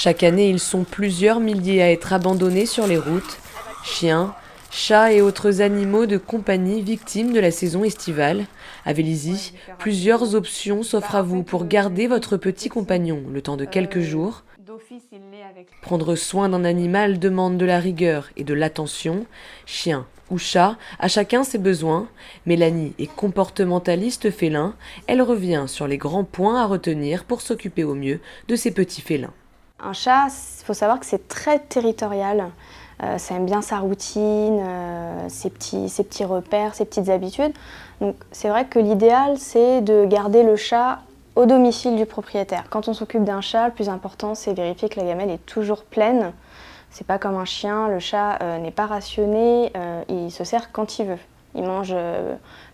Chaque année, ils sont plusieurs milliers à être abandonnés sur les routes. Chiens, chats et autres animaux de compagnie victimes de la saison estivale. À Vélizy, plusieurs options s'offrent à vous pour garder votre petit compagnon le temps de quelques jours. Prendre soin d'un animal demande de la rigueur et de l'attention. Chien ou chat, à chacun ses besoins. Mélanie est comportementaliste félin. Elle revient sur les grands points à retenir pour s'occuper au mieux de ses petits félins. Un chat, il faut savoir que c'est très territorial. Ça aime bien sa routine, ses petits repères, ses petites habitudes. Donc c'est vrai que l'idéal, c'est de garder le chat au domicile du propriétaire. Quand on s'occupe d'un chat, le plus important, c'est vérifier que la gamelle est toujours pleine. C'est pas comme un chien, le chat n'est pas rationné, il se sert quand il veut. Il mange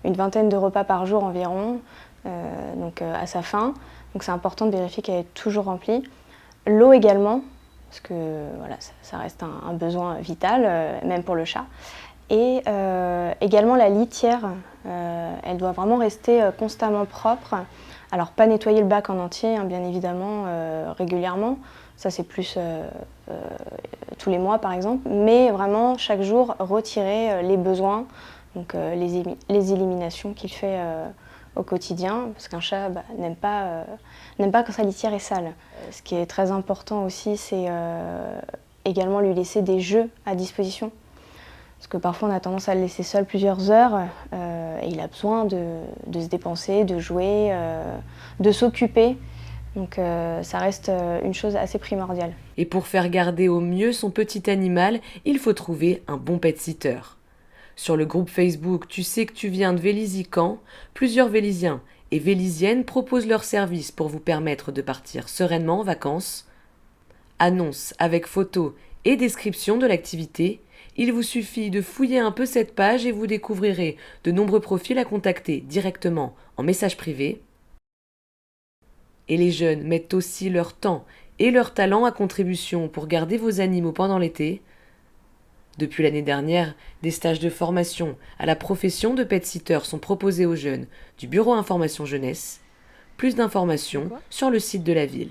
une vingtaine de repas par jour environ, à sa faim. Donc c'est important de vérifier qu'elle est toujours remplie. L'eau également, parce que voilà, ça reste un besoin vital, même pour le chat. Et également la litière, elle doit vraiment rester constamment propre. Alors pas nettoyer le bac en entier, hein, bien évidemment, régulièrement. Ça c'est plus tous les mois par exemple. Mais vraiment chaque jour retirer les besoins, donc les éliminations qu'il fait au quotidien, parce qu'un chat n'aime pas quand sa litière est sale. Ce qui est très important aussi, c'est également lui laisser des jeux à disposition. Parce que parfois on a tendance à le laisser seul plusieurs heures et il a besoin de se dépenser, de jouer, de s'occuper. Donc ça reste une chose assez primordiale. Et pour faire garder au mieux son petit animal, il faut trouver un bon pet-sitter. Sur le groupe Facebook Tu sais que tu viens de Vélizy-Camp, plusieurs Véliziens et Véliziennes proposent leurs services pour vous permettre de partir sereinement en vacances. Annonce avec photos et description de l'activité. Il vous suffit de fouiller un peu cette page et vous découvrirez de nombreux profils à contacter directement en message privé. Et les jeunes mettent aussi leur temps et leur talent à contribution pour garder vos animaux pendant l'été. Depuis l'année dernière, des stages de formation à la profession de pet-sitter sont proposés aux jeunes du Bureau Information Jeunesse. Plus d'informations sur le site de la ville.